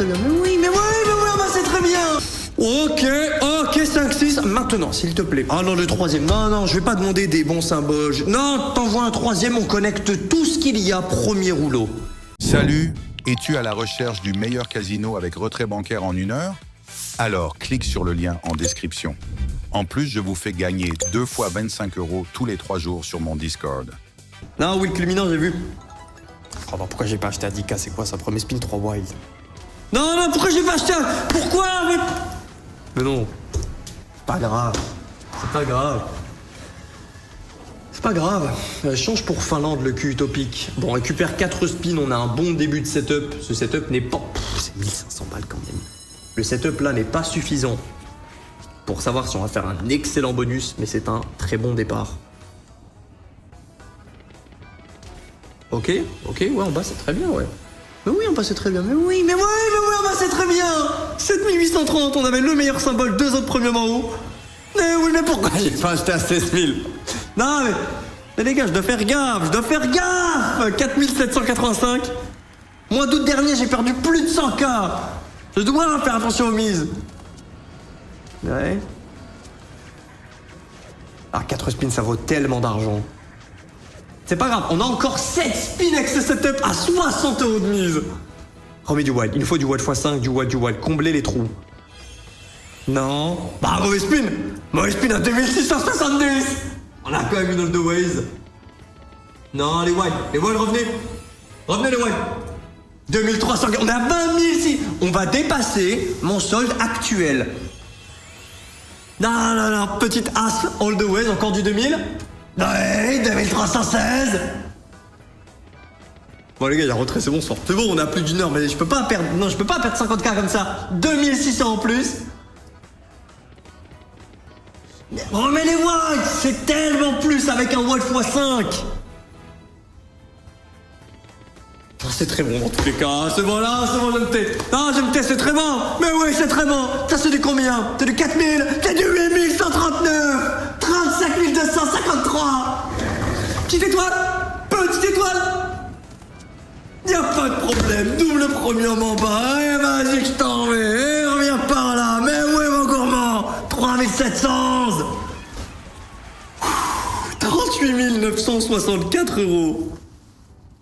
très bien. Mais oui, bah c'est très bien. Ok, 5-6. Maintenant, s'il te plaît. Ah non, le troisième. Non, je vais pas demander des bons symboles. Non, t'envoies un troisième, on connecte tout ce qu'il y a, premier rouleau. Salut, es-tu à la recherche du meilleur casino avec retrait bancaire en 1 heure? Alors, clique sur le lien en description. En plus, je vous fais gagner 2 fois 25 € tous les 3 jours sur mon Discord. Non, oui, le culminant, j'ai vu. Oh bah pourquoi j'ai pas acheté à 10K, c'est quoi ça? Premier spin 3 wild. Non, pourquoi j'ai pas acheté un... Pourquoi mais non. C'est pas grave. C'est pas grave. Change pour Finlande, le cul utopique. Bon, on récupère 4 spins, on a un bon début de setup. Ce setup n'est pas... c'est 1500 balles quand même. Le setup là n'est pas suffisant pour savoir si on va faire un excellent bonus, mais c'est un très bon départ. Ok, ouais, en bas c'est très bien, ouais. Mais oui, en bas c'est très bien, mais oui, en bas c'est très bien. 7830, on avait le meilleur symbole, 2 autres premiums en haut. Mais oui, mais pourquoi j'ai pas acheté à 16 000? Non, mais les gars, je dois faire gaffe 4785. Mois d'août dernier, j'ai perdu plus de 100K. Je dois faire attention aux mises. Ouais. Ah, 4 spins, ça vaut tellement d'argent. C'est pas grave, on a encore 7 spins avec ce setup à 60 € de mise. Remets du wild, il nous faut du wild x5, du wild, combler les trous. Non. Bah, mauvais spin à 2670. On a quand même une all the ways. Non, les wild, revenez les wild. 2300, on est à 20 000 ici. On va dépasser mon solde actuel. Non, petite as all the ways, encore du 2000. Ouais, 2316. Bon les gars, il a retrait, c'est bon, c'est bon, on a plus d'1 heure, mais je peux pas perdre 50K comme ça. 2600 en plus. Remets les whites, c'est tellement plus avec un white x5. Oh, c'est très bon dans tous les cas, c'est bon, je me tais. Non, je me tais, c'est très bon. Mais oui, c'est très bon. Ça c'est du combien? C'est du 4000, c'est du 8139, 35 253. Petite étoile. Y'a pas de problème, double premium en bas. Eh vas-y, je t'en vais. Reviens par là. Mais oui, mon gourmand. 3711. 38 964 €.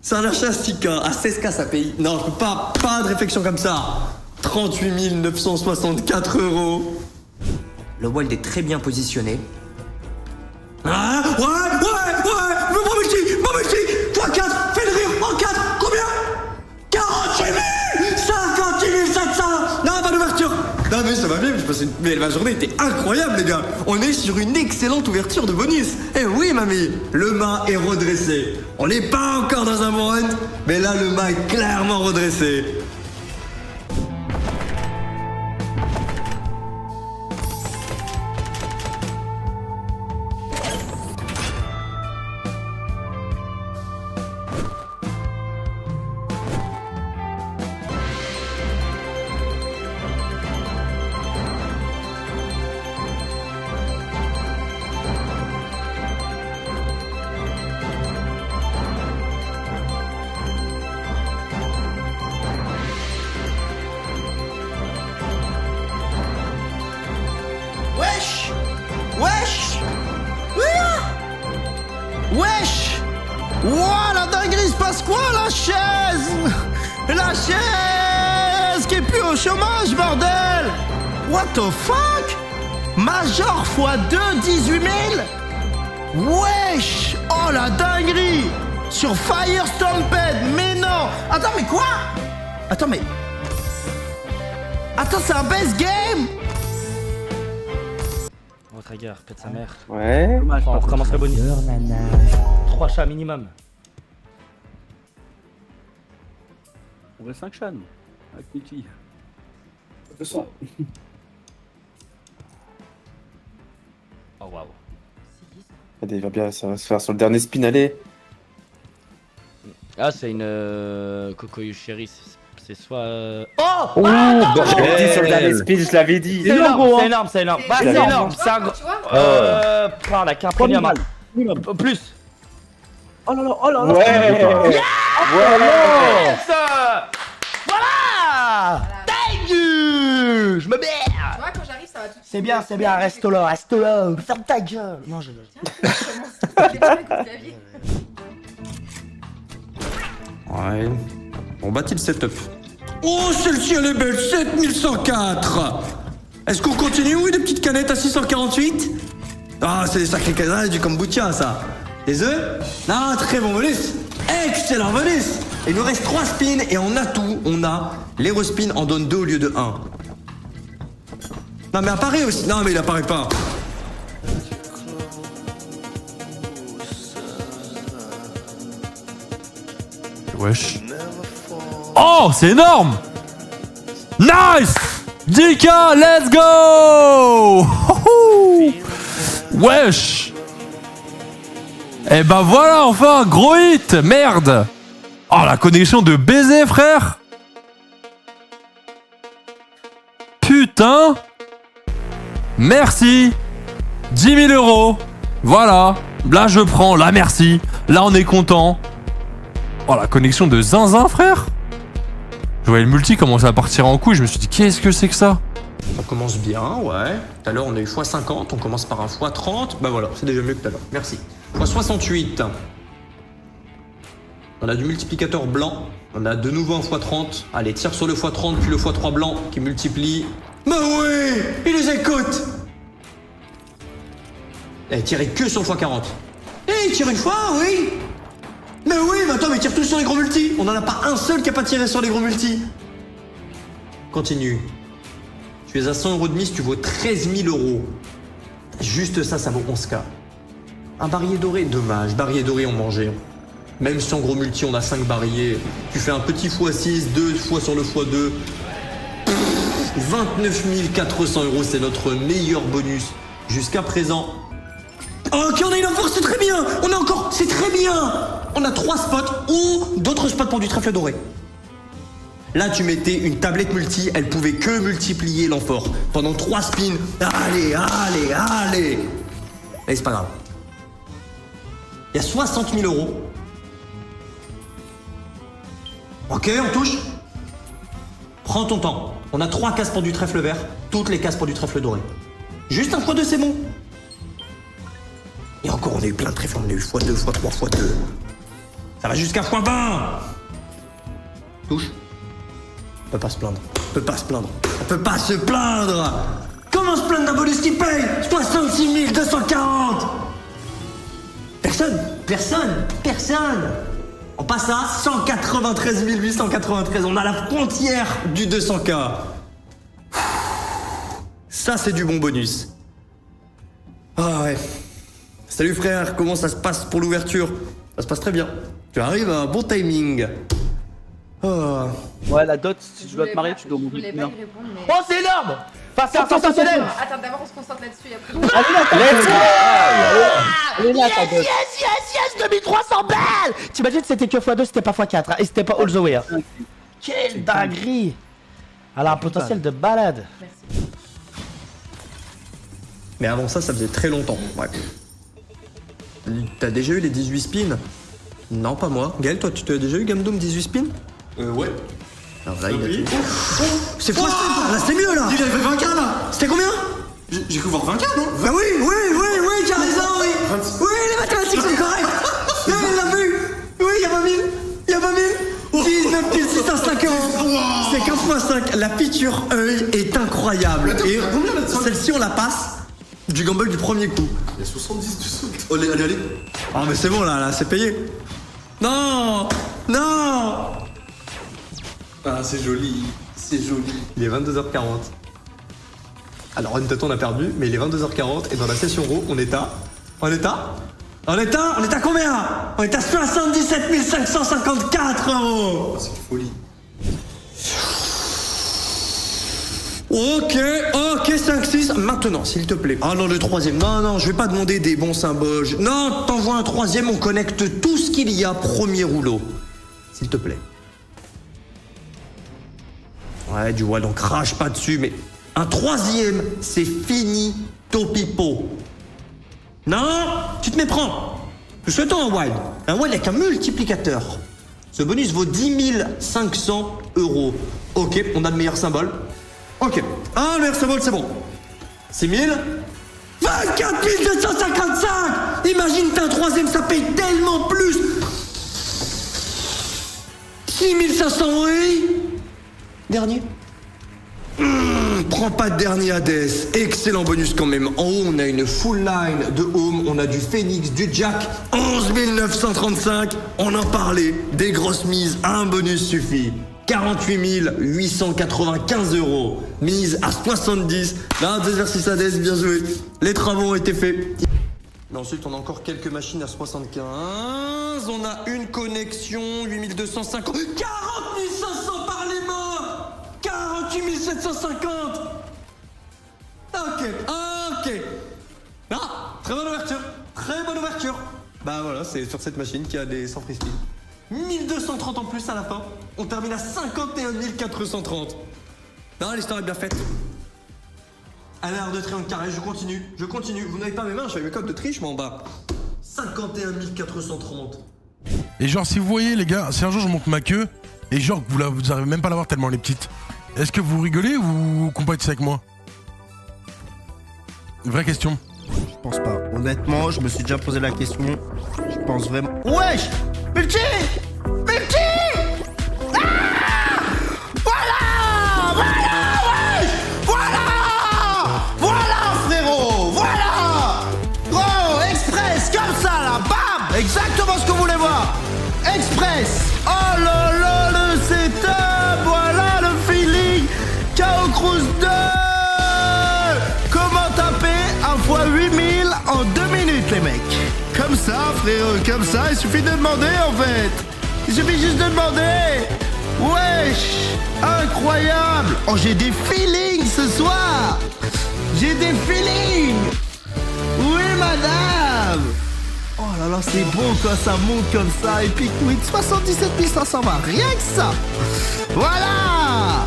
C'est un achat à 6K. À 16K, ça paye. Non, je peux pas de réflexion comme ça. 38 964 €. Le wild est très bien positionné. Ah, ouais. Mamouchi, x4, fais le rire, en 4, combien? 48 000, 58 700. Non, pas d'ouverture. Non, mais ça va bien, mais ma journée était incroyable, les gars. On est sur une excellente ouverture de bonus. Eh oui, mamie, le mât est redressé. On n'est pas encore dans un bon hunt, mais là, le mât est clairement redressé. Wesh! Ouah, la dinguerie, il se passe quoi, la chaise? La chaise qui est plus au chômage, bordel! What the fuck? Major x2, 18 000? Wesh! Oh, la dinguerie! Sur Fire Stampede, mais non! Attends, mais quoi? Attends, c'est un best game? Oh, Trigger, pète sa mère. Ouais. On recommence le bonus. 3 chats minimum. On veut 5 chans. Avec multi. 200. Oh waouh. Allez, il va bien, ça va se faire sur le dernier spin, allez. Ah, c'est une Cocoyu Chéri. C'est soit. Oh, je l'avais dit sur le dernier spin, je l'avais dit. C'est énorme, c'est énorme. Bah, c'est énorme. C'est un gros. Par la qu'un premium. Plus. Oh là là. Ouais. Yes. Voilà. C'est bien, reste là, ferme ta gueule. Non, je... Ouais. On bâtit le setup. Oh, celle-ci, elle est belle, 7104. Est-ce qu'on continue, oui, des petites canettes à 648? Ah, c'est des sacrés canettes, du kombucha, ça. Des œufs? Non, très bon bonus. Excellent bonus. Il nous reste 3 spins et on a tout. On a les respins en donne 2 au lieu de 1. Non, mais apparaît aussi. Non, mais il apparaît pas. Wesh. Oh, c'est énorme! Nice! 10K, let's go! Wesh! Eh ben voilà, enfin, gros hit! Merde! Oh, la connexion de baiser, frère! Putain! Merci! 10 000 euros! Voilà! Là, je prends, là, merci! Là, on est content! Oh, la connexion de zinzin, frère! Je voyais le multi commencer à partir en couille, je me suis dit, qu'est-ce que c'est que ça? On commence bien, ouais. Tout à l'heure, on a eu x50, on commence par un x30. Bah voilà, c'est déjà mieux que tout à l'heure. Merci. x68. On a du multiplicateur blanc. On a de nouveau un x30. Allez, tire sur le x30, puis le x3 blanc qui multiplie. Bah oui, il les écoute. Eh, tirez que sur le x40. Eh, tire une fois, oui. Mais oui, mais attends, mais tire tous sur les gros multis. On en a pas un seul qui a pas tiré sur les gros multis. Continue. Tu es à 100 € de mise, tu vaux 13 000 euros. Juste ça, ça vaut 11K. Un barillet doré, dommage. Barillet doré, on mangeait. Même sans gros multi, on a 5 barillets. Tu fais un petit x6, 2 fois sur le x2. 29 400 €, c'est notre meilleur bonus jusqu'à présent. Ok, on a une force, c'est très bien. On a encore, c'est très bien. On a 3 spots ou d'autres spots pour du trèfle doré. Là, tu mettais une tablette multi, elle pouvait que multiplier l'amphore. Pendant 3 spins. Allez, allez, allez. Et c'est pas grave. Il y a 60 000 €. Ok, on touche. Prends ton temps. On a 3 cases pour du trèfle vert, toutes les cases pour du trèfle doré. Juste un x2, c'est bon. Et encore, on a eu plein de trèfles. On a eu x2, x3, x2. Ça va jusqu'à x20. Touche. On peut pas se plaindre. On peut pas se plaindre. On peut pas se plaindre. Comment se plaindre d'un bonus qui paye 66 240. Personne. Personne. Personne. On passe à 193 893. On a la frontière du 200K. Ça, c'est du bon bonus. Ah ouais. Salut frère, comment ça se passe pour l'ouverture? Ça se passe très bien. Tu arrives à un bon timing. Oh. Ouais, la dot, si tu dois te marier, tu dois Je mourir. voulais pas y répondre, mais... Oh, c'est énorme! Enfin, c'est sensationnel! Attends, d'abord on se concentre là-dessus et après... Allez là, ta gueule. Yes, 2300 balles! T'imagines c'était que x2, c'était pas x4, hein, et c'était pas all the way. Hein. Quelle dinguerie! Alors, un potentiel de balade. Merci. Mais avant ça, ça faisait très longtemps. Ouais. T'as déjà eu les 18 spins? Non, pas moi. Gaël, toi, tu t'as déjà eu Gamdoom 18 spins? Ouais. Alors là, il a tout. C'est fois là, c'est mieux là! Il avait 20K là. C'était combien? J'ai cru voir 20K, non? Bah oui, tu as raison, oui! Oui, les mathématiques sont correctes! Oui, il l'a vu! Oui, il y a 20 000! Il y a 20 000! 19 605 €! C'est qu'un x5. La feature œil est incroyable. Et celle-ci, on la passe du gamble du premier coup. Il y a 70 du saut. Allez, allez, allez. Ah, mais c'est bon là, c'est payé. Non! Non! Ah, c'est joli. C'est joli. Il est 22h40. Alors, Untato, on a perdu, mais il est 22h40 et dans la session row, on est à combien? On est à 77 554 €. C'est une folie. Ok, 5-6. Maintenant, s'il te plaît. Ah non, le troisième. Non, je vais pas demander des bons symboles. Non, t'envoies un troisième, on connecte tout ce qu'il y a. Premier rouleau. S'il te plaît. Ouais, du wild, on crache pas dessus, mais un troisième, c'est fini, topipo. Non, tu te méprends. Nous souhaitons un wild. Un wild avec un multiplicateur. Ce bonus vaut 10 500 €. Ok, on a le meilleur symbole. Ok. Ah, le meilleur symbole, c'est bon. 6 000 24 255. Imagine, t'as un troisième, ça paye tellement plus. 6 500, oui. Dernier. Prends pas de dernier Hades. Excellent bonus quand même. En haut, on a une full line de home. On a du Phoenix, du Jack. 11 935. On en parlait. Des grosses mises. Un bonus suffit. 48 895 €. Mise à 70. Là, 2 exercices Hades, bien joué. Les travaux ont été faits. Mais ensuite, on a encore quelques machines à 75. On a une connexion, 8250. 40 500 par les mains. 48 750. Ok. Ah, très bonne ouverture. Très bonne ouverture. Bah voilà, c'est sur cette machine qu'il y a des sans free spin. 1230 en plus à la fin. On termine à 51 430. Non, l'histoire est bien faite. À l'heure de triangle carré, je continue. Vous n'avez pas mes mains, j'avais mes codes de triche, moi en bas. 51 430. Et genre, si vous voyez, les gars, si un jour je monte ma queue, et genre, vous arrivez même pas à la voir tellement elle est petite, est-ce que vous rigolez ou vous compatissez avec moi? Vraie question. Je pense pas. Honnêtement, je me suis déjà posé la question. Je pense vraiment. Wesh! Multi! Ah! Voilà, frérot! Voilà! Gros, express, comme ça, là, bam! Exactement ce que vous voulez voir! Express! Oh là là, le setup! Voilà le feeling! Chaos Cruise 2! Comment taper un fois 8000 en 2 minutes, les mecs? Comme ça, frérot, comme ça, il suffit de demander, en fait. Il suffit juste de demander. Wesh, incroyable. Oh, j'ai des feelings ce soir. J'ai des feelings. Oui, madame. Oh là là, c'est bon quand ça monte comme ça. Epic Win, 77 500 va, rien que ça. Voilà.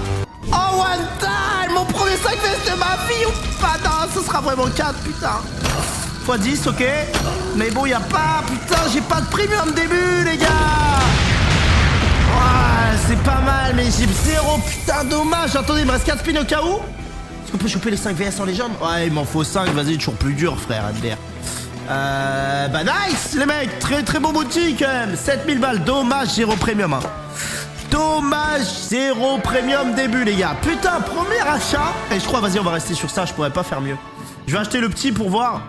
Oh, one time, mon premier 5 vestes de ma vie. Ah non, ce sera vraiment 4, putain. x10, ok. Mais bon, y a pas, putain, j'ai pas de premium début, les gars. Ouais, c'est pas mal, mais j'ai 0, putain, dommage. Attendez, il me reste 4 spins au cas où. Est-ce qu'on peut choper les 5 VS en légende? Ouais, il m'en faut 5, vas-y, toujours plus dur, frère, Adler. Bah nice, les mecs, très très bon boutique, quand même. 7000 balles, dommage, 0 premium, hein. Dommage, 0 premium début, les gars. Putain, premier achat. Et je crois, vas-y, on va rester sur ça, je pourrais pas faire mieux. Je vais acheter le petit pour voir.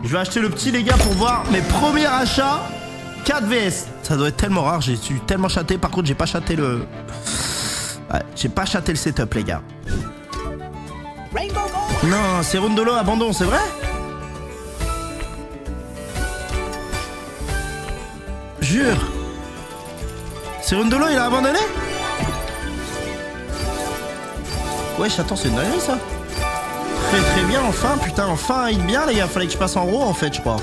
Les gars, pour voir mes premiers achats. 4 VS. Ça doit être tellement rare, j'ai tellement chaté. Par contre, j'ai pas chaté le... Ouais, j'ai pas chaté le setup, les gars. Non, c'est Rondolo abandon, c'est vrai? Jure. C'est Rondolo, il a abandonné? Wesh, attends, c'est une dinguerie, ça. Très bien, enfin, putain, enfin, il bien, les gars. Fallait que je passe en RAW, en fait, je crois.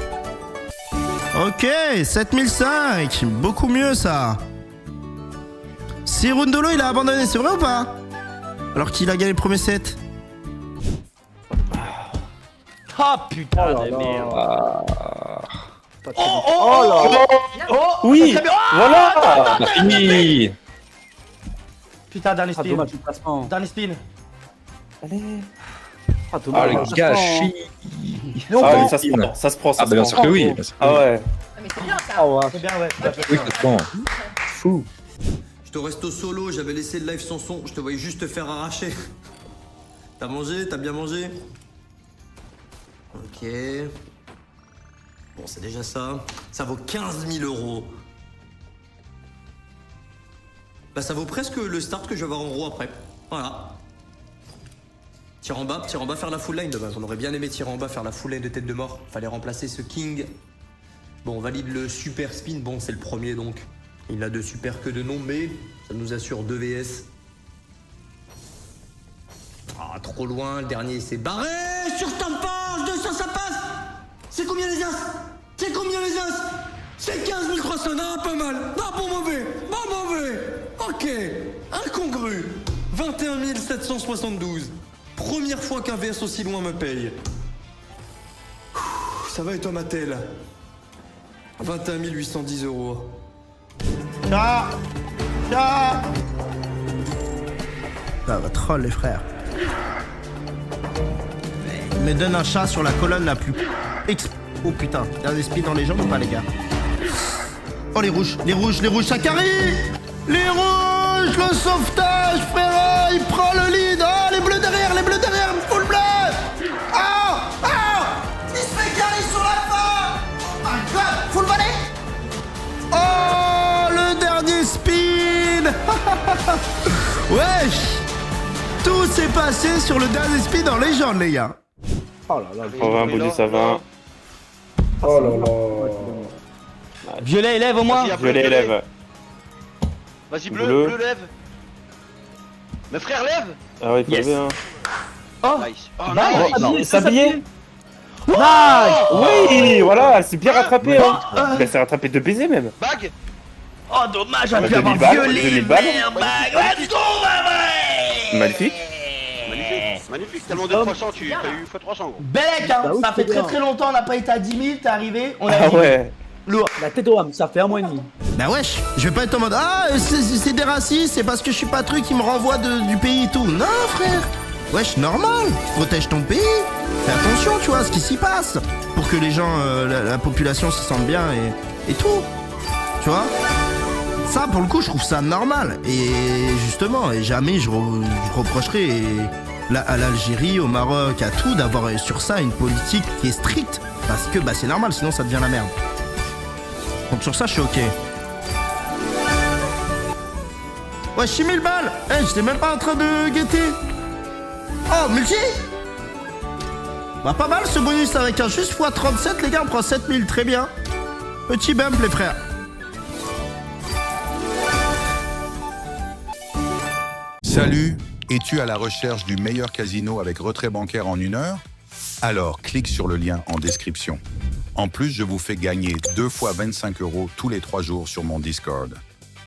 Ok, 7005. Beaucoup mieux, ça. Si Rondolo, il a abandonné, c'est vrai ou pas? Alors qu'il a gagné le premier set. Ah putain de merde. Oui, voilà. Attends, Fini. Putain, dernier Ah, spin. dommage, le placement. Dernier spin. Allez. Ah, dommage. Ah, le gâchis. Ah, oui, ça se prend. Ah, bah bien sûr que oui. Ah ouais. Ah, mais c'est bien ça. Ah ouais. C'est bien, ouais. Oui, ça se prend. Fou. Je te resto solo, j'avais laissé le live sans son, je te voyais juste te faire arracher. T'as mangé? T'as bien mangé? Ok. Bon, c'est déjà ça. Ça vaut 15 000 €. Bah, ça vaut presque le start que je vais avoir en RAW après. Voilà. Tire en bas, faire la full line de base. On aurait bien aimé tirer en bas, faire la full line de tête de mort. Fallait remplacer ce king. Bon, on valide le super spin. Bon, c'est le premier donc. Il n'a de super que de nom, mais ça nous assure 2 VS. Ah, trop loin, le dernier s'est barré. Sur tampage, 200, ça passe. C'est combien les as? C'est 15 300, non, pas mal. Non, pas mauvais. Ok, incongru. 21 772. Première fois qu'un VS aussi loin me paye. Ça va et toi, Mattel? 21 810 €. Ça va troll, les frères. me donne un chat sur la colonne la plus... Oh putain, dernier speed dans les jambes ou pas les gars? Oh les rouges, Sakari! Les rouges, le sauvetage, frère, il prend le lead. Oh les bleus derrière, full bleu. Il se fait carré sur la fin. Oh my god, full volley. Oh, le dernier spin. Wesh. Tout s'est passé sur le dernier spin en légende, les gars. Oh là là. 120, bonus à 20. Oh là là. Violet, élève au moins. Violet, élève. Vas-y, Bleu. bleu, lève. Mais frère, lève. Ah ouais, il faut Yes. lever, hein. Oh, Nice. Oh, nice. S'habiller. Nice. Oui, voilà, elle s'est bien rattrapée, hein. Elle s'est rattrapée de baiser, même. Bag. oh dommage, j'aurais pu 2000 avoir balles, violet, 2000 balles. merde, bag. Let's go, ouais. Magnifique. Magnifique, tellement de 300, tu as eu x300 gros. Belek, hein, Bah oui, ça fait c'est très bien. très longtemps, on n'a pas été à 10 000, t'es arrivé, on a Ah dit ouais. lourd. La tête au âme, ça fait 1 mois et demi. Bah wesh, je vais pas être en mode ah c'est des racistes, c'est parce que je suis pas truc qui me renvoie du pays et tout. Non frère. Wesh, normal. Protège ton pays. Fais attention, tu vois, à ce qui s'y passe, pour que les gens, la population se sente bien et tout. Tu vois. Ça, pour le coup, je trouve ça normal. Et justement, et jamais je reprocherai à l'Algérie, au Maroc, à tout, d'avoir sur ça une politique qui est stricte. Parce que bah, c'est normal, sinon ça devient la merde. Donc sur ça, je suis ok. Ouais, 6000 balles. Eh, j'étais même pas en train de guetter. Oh, multi. Bah, pas mal ce bonus avec un juste x37, les gars, on prend 7000, très bien. Petit bump, les frères. Salut, es-tu à la recherche du meilleur casino avec retrait bancaire en 1 heure? Alors, clique sur le lien en description. En plus, je vous fais gagner 2 fois 25 € tous les 3 jours sur mon Discord.